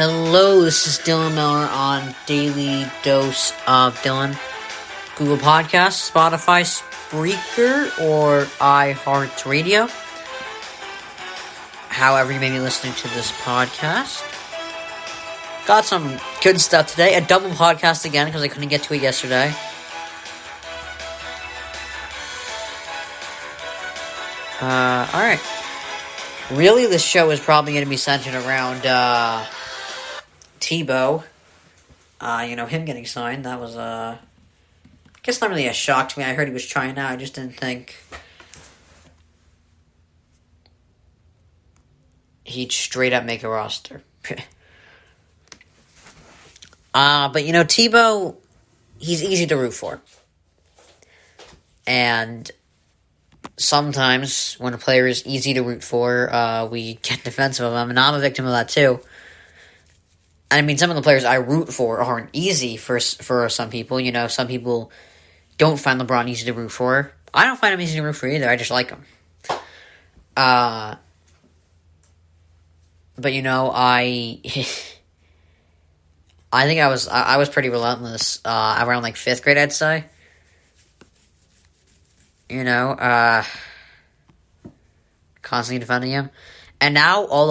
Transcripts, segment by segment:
Hello, this is Dylan Miller on Daily Dose of Dylan. Google Podcasts, Spotify, Spreaker, or iHeartRadio. However you may be listening to this podcast. Got some good stuff today. A double podcast again because I couldn't get to it yesterday. Alright. Really, this show is probably going to be centered around Tebow. Him getting signed. That was, I guess not really a shock to me. I heard he was trying out. I just didn't think he'd straight up make a roster. But Tebow, he's easy to root for. And sometimes when a player is easy to root for, we get defensive of him, and I'm a victim of that too. I mean, some of the players I root for aren't easy for some people. Some people don't find LeBron easy to root for. I don't find him easy to root for either. I just like him. But I think I was pretty relentless around like 5th grade, I'd say. Constantly defending him. And now all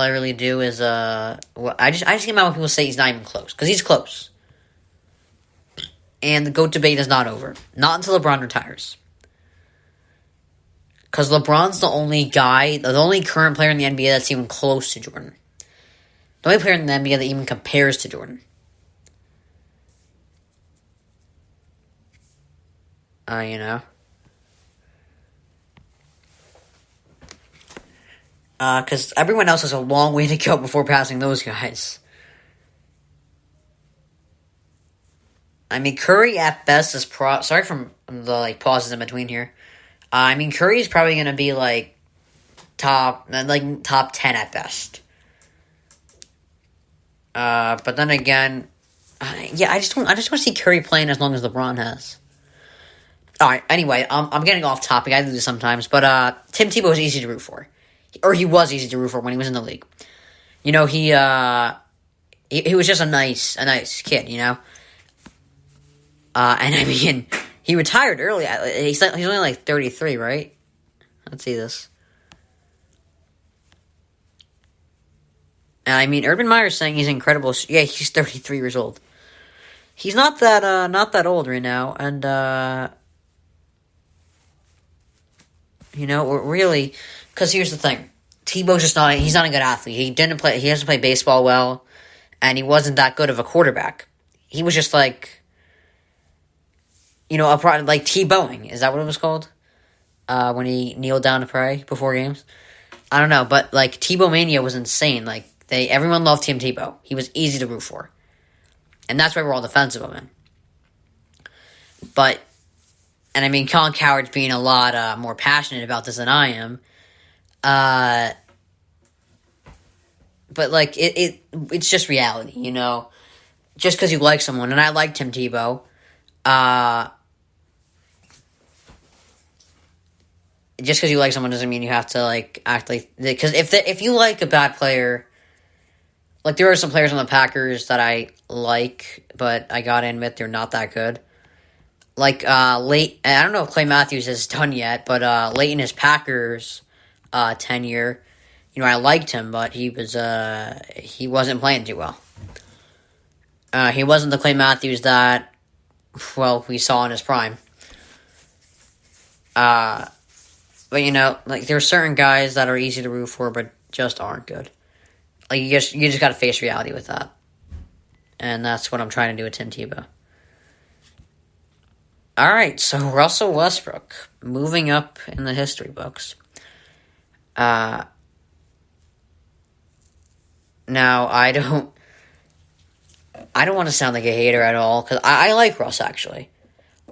I really do is I just get mad when people say he's not even close, because he's close. And the GOAT debate is not over. Not until LeBron retires. Because LeBron's the only current player in the NBA that's even close to Jordan. The only player in the NBA that even compares to Jordan. Because everyone else has a long way to go before passing those guys. I mean, Curry at best is sorry for the pauses in between here. Curry is probably going to be top 10 at best. But then again, I just want to see Curry playing as long as LeBron has. All right. Anyway, I'm getting off topic. I do this sometimes, but Tim Tebow is easy to root for, or he was easy to root for when he was in the league. He was just a nice kid. And he retired early. He's only 33, right? Let's see this. Urban Meyer's saying he's incredible. Yeah, he's 33 years old. He's not that old right now, and really, because here's the thing: Tebow's he's not a good athlete. He doesn't play baseball well, and he wasn't that good of a quarterback. He was just a product like Tebowing. Is that what it was called? When he kneeled down to pray before games. I don't know, but Tebow mania was insane. Everyone loved Tim Tebow. He was easy to root for, and that's why we're all defensive of him. But, Colin Cowherd's being a lot more passionate about this than I am. But it's just reality, Just because you like someone, and I like Tim Tebow. Just because you like someone doesn't mean you have to act because if you like a bad player, there are some players on the Packers that I like, but I gotta admit they're not that good. Late, I don't know if Clay Matthews is done yet, but late in his Packers tenure, I liked him, but he wasn't playing too well. He wasn't the Clay Matthews that, we saw in his prime. But there are certain guys that are easy to root for, but just aren't good. You just got to face reality with that, and that's what I'm trying to do with Tim Tebow. All right, so Russell Westbrook moving up in the history books. Now I don't want to sound like a hater at all, because I like Russ actually.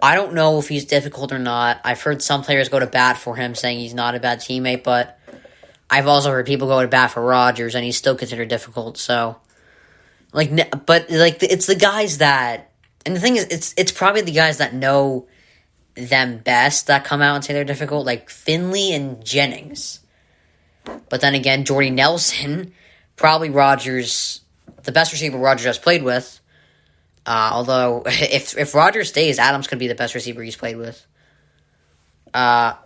I don't know if he's difficult or not. I've heard some players go to bat for him, saying he's not a bad teammate, but I've also heard people go to bat for Rodgers, and he's still considered difficult. So, it's the guys that, and the thing is, it's probably the guys that know them best that come out and say they're difficult, like Finley and Jennings. But then again, Jordy Nelson, probably the best receiver Rodgers has played with. Although, if Rodgers stays, Adams could be the best receiver he's played with. But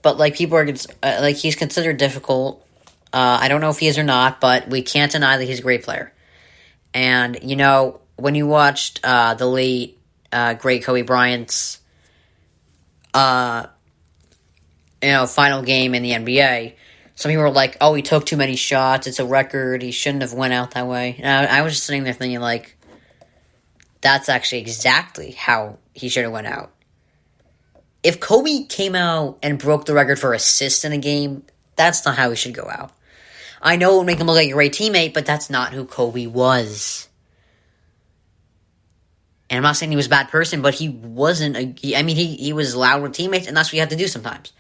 like people are like he's considered difficult. I don't know if he is or not, but we can't deny that he's a great player. And when you watched the late great Kobe Bryant's final game in the NBA, some people were like, "Oh, he took too many shots. It's a record. He shouldn't have went out that way." And I was just sitting there thinking, like, that's actually exactly how he should have went out. If Kobe came out and broke the record for assists in a game, that's not how he should go out. I know it would make him look like a great teammate, but that's not who Kobe was. And I'm not saying he was a bad person, but he wasn't he was loud with teammates, and that's what you have to do sometimes.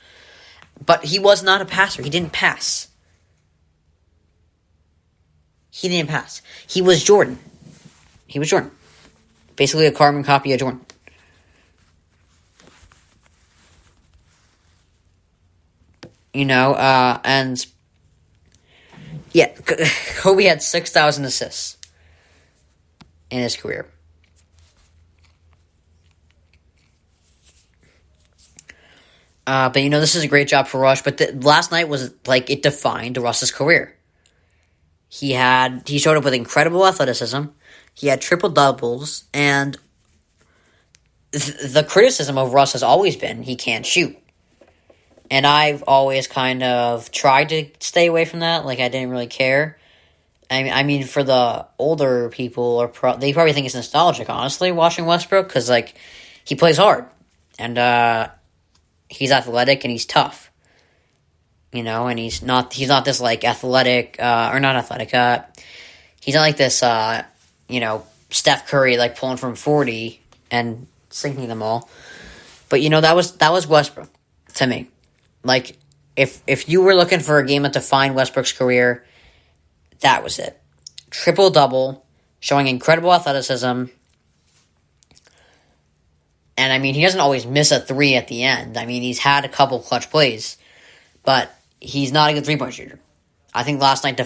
But he was not a passer. He didn't pass. He didn't pass. He was Jordan. Basically a carbon copy of Jordan. And yeah, Kobe had 6,000 assists in his career. But this is a great job for Russ. But last night was like it defined Russ's career. He showed up with incredible athleticism. He had triple doubles, and the criticism of Russ has always been he can't shoot. And I've always kind of tried to stay away from that. Like, I didn't really care. I mean, for the older people, they probably think it's nostalgic, honestly, watching Westbrook, because, like, he plays hard. And, he's athletic and he's tough. And he's not this, like, athletic, or not athletic, he's not like this, Steph Curry, like, pulling from 40 and sinking them all. But, that was Westbrook, to me. Like, if you were looking for a game that defined Westbrook's career, that was it. Triple-double, showing incredible athleticism. And, he doesn't always miss a three at the end. He's had a couple clutch plays. But he's not a good three-point shooter. I think last night,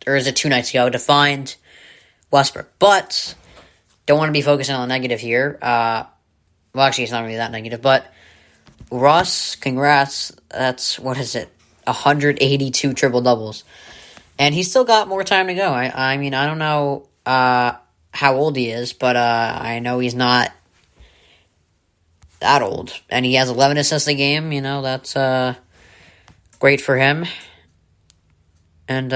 or is it 2 nights ago, defined Westbrook. But, don't want to be focusing on the negative here. Well, actually, it's not really that negative, but Russ, congrats. That's, 182 triple-doubles. And he's still got more time to go. I don't know how old he is, but I know he's not that old. And he has 11 assists a game. That's great for him. And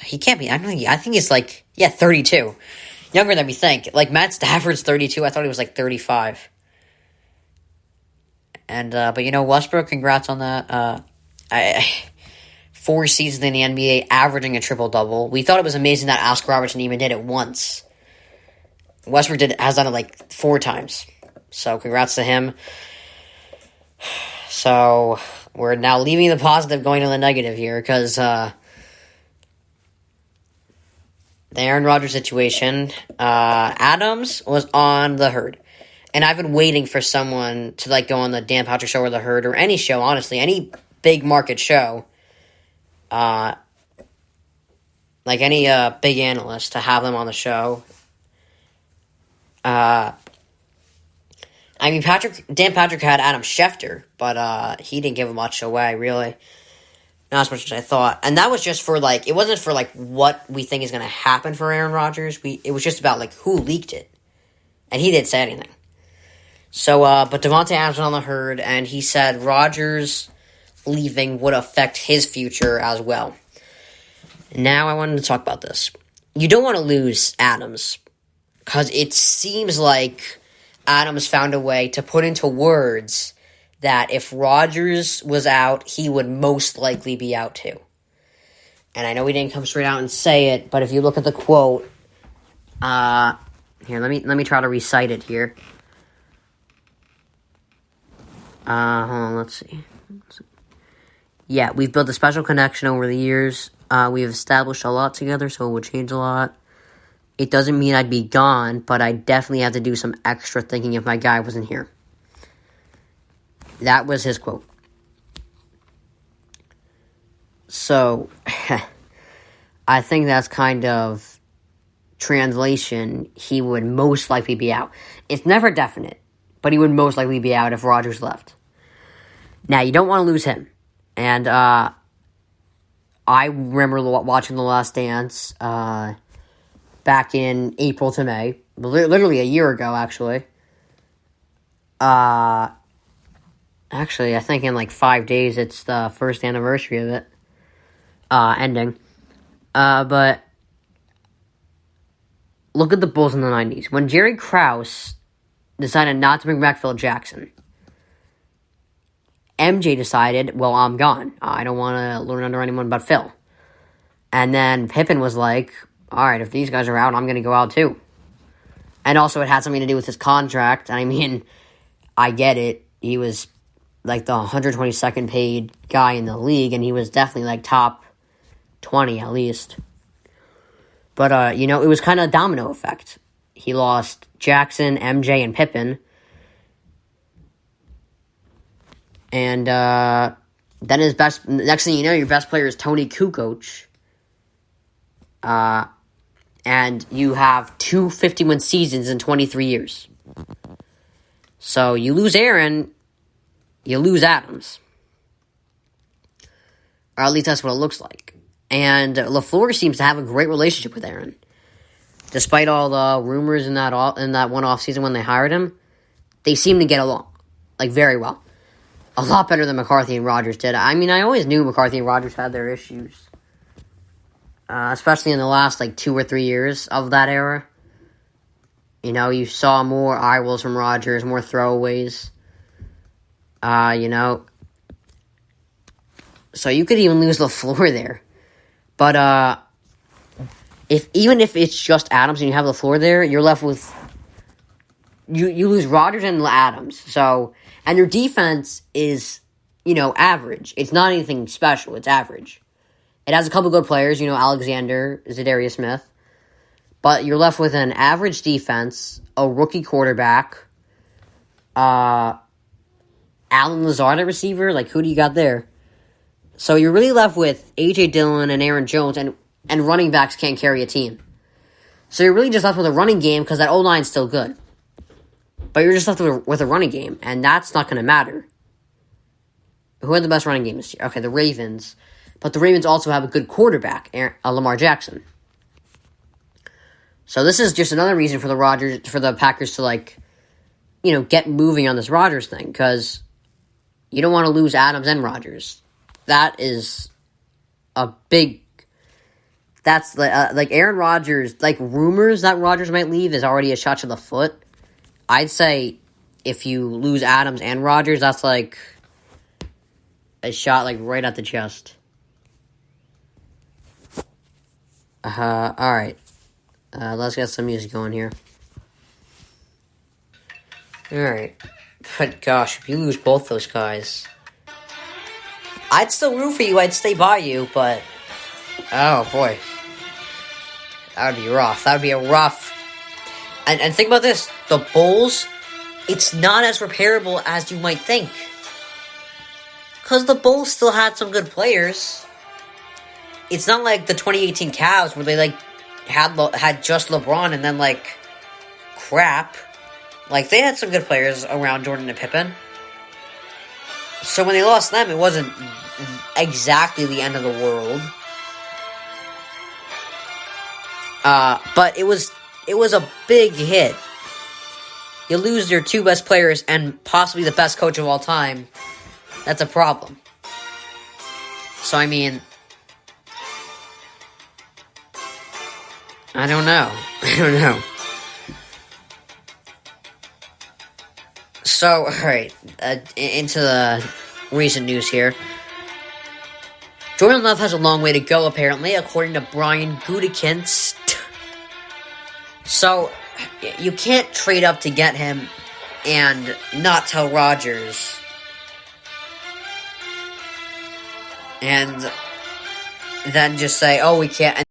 he can't be. I think he's 32. Younger than we think. Like, Matt Stafford's 32. I thought he was 35. And, but Westbrook, congrats on that. 4 seasons in the NBA, averaging a triple-double. We thought it was amazing that Oscar Robertson even did it once. Westbrook has done it 4 times. So, congrats to him. So, we're now leaving the positive, going to the negative here, because, the Aaron Rodgers situation, Adams was on the Herd. And I've been waiting for someone to go on the Dan Patrick Show or the Herd or any show, honestly, any big market show, any big analyst to have them on the show. Dan Patrick had Adam Schefter, but he didn't give much away, really. Not as much as I thought. And that was just for, it wasn't for, what we think is going to happen for Aaron Rodgers. It was just about, who leaked it. And he didn't say anything. So, but Davante Adams was on the Herd, and he said Rodgers leaving would affect his future as well. Now I wanted to talk about this. You don't want to lose Adams, because it seems like Adams found a way to put into words that if Rodgers was out, he would most likely be out too. And I know he didn't come straight out and say it, but if you look at the quote, here, let me try to recite it here. Hold on, let's see. Yeah, we've built a special connection over the years. We've established a lot together, so it would change a lot. It doesn't mean I'd be gone, but I definitely have to do some extra thinking if my guy wasn't here. That was his quote. So, I think that's kind of translation. He would most likely be out. It's never definite, but he would most likely be out if Rodgers left. Now, you don't want to lose him. And I remember watching The Last Dance back in April to May. Literally a year ago, actually. Actually, I think in like 5 days, it's the first anniversary of it ending. But look at the Bulls in the 90s. When Jerry Krause decided not to bring back Phil Jackson, MJ decided, well, I'm gone. I don't want to learn under anyone but Phil. And then Pippen was like, all right, if these guys are out, I'm going to go out too. And also it had something to do with his contract. I mean, I get it. He was like the 122nd paid guy in the league, and he was definitely like top 20 at least. But, it was kind of a domino effect. He lost Jackson, MJ, and Pippen. And then next thing you know, your best player is Tony Kukoc. And you have 2 50-win seasons in 23 years. So you lose Aaron, you lose Adams. Or at least that's what it looks like. And LaFleur seems to have a great relationship with Aaron. Despite all the rumors in that one offseason when they hired him, they seem to get along. Like, very well. A lot better than McCarthy and Rodgers did. I mean, I always knew McCarthy and Rodgers had their issues. Especially in the last, 2 or 3 years of that era. You saw more eye rolls from Rodgers, more throwaways. So you could even lose LaFleur there. But, even if it's just Adams and you have LaFleur there, you're left with... You lose Rodgers and Adams. So... And your defense is, average. It's not anything special. It's average. It has a couple good players, Alexander, Zadarius Smith. But you're left with an average defense, a rookie quarterback, Alan Lazard at receiver. Like, who do you got there? So you're really left with A.J. Dillon and Aaron Jones, and running backs can't carry a team. So you're really just left with a running game because that O-line's still good. But you're just left with a running game, and that's not going to matter. Who had the best running game this year? Okay, the Ravens. But the Ravens also have a good quarterback, Lamar Jackson. So this is just another reason for the Packers to, get moving on this Rodgers thing, because you don't want to lose Adams and Rodgers. That is a big... That's, Aaron Rodgers, rumors that Rodgers might leave is already a shot to the foot. I'd say if you lose Adams and Rodgers, that's a shot right at the chest. Alright. Let's get some music going here. Alright. But gosh, if you lose both those guys, I'd still root for you, I'd stay by you, but oh boy. That would be rough. That would be a rough... And think about this. The Bulls, it's not as repairable as you might think. Because the Bulls still had some good players. It's not like the 2018 Cavs where they, had just LeBron and then, crap. They had some good players around Jordan and Pippen. So when they lost them, it wasn't exactly the end of the world. But it was a big hit. You lose your 2 best players and possibly the best coach of all time. That's a problem. So, I mean... I don't know. So, alright. Into the recent news here. Jordan Love has a long way to go, apparently, according to Brian Gutekunst. So, you can't trade up to get him and not tell Rodgers. And then just say, oh, we can't...